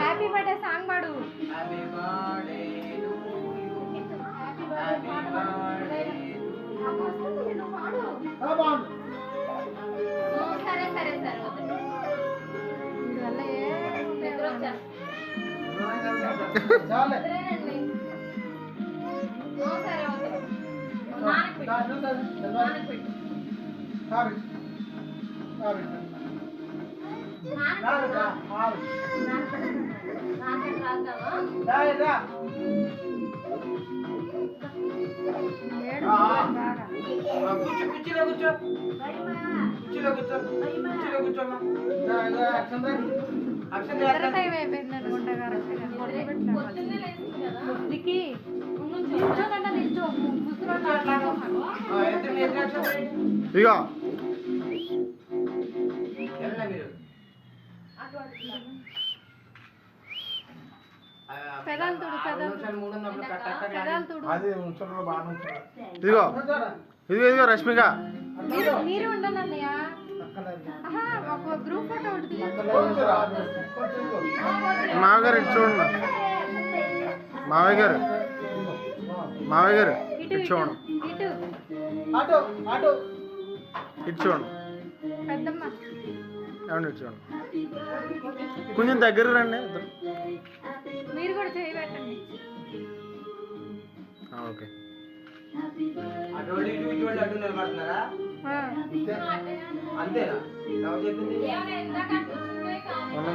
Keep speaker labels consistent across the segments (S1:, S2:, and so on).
S1: Happy birthday song పాడు. సరే సరే సరే
S2: ఇదిగో ఇదిగో ఇదిగో రష్మిక
S1: మీరు ఉండండి అన్నయ్య. గ్రూప్ ఫోటో
S2: మావయ్య గారు ఇటు చూడండి. మావయ్య గారు మావయ్య గారు ఇటు చూడండి. ఇటు చూడండి. ఏమండి ఇటు చూడండి. కొంచెం దగ్గర రండి.
S1: మీరు కూడా చేయి పెట్టండి.
S2: ఓకే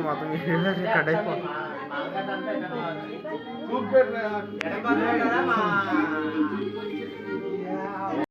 S2: మొత్తం కట్ అయిపోతుంది.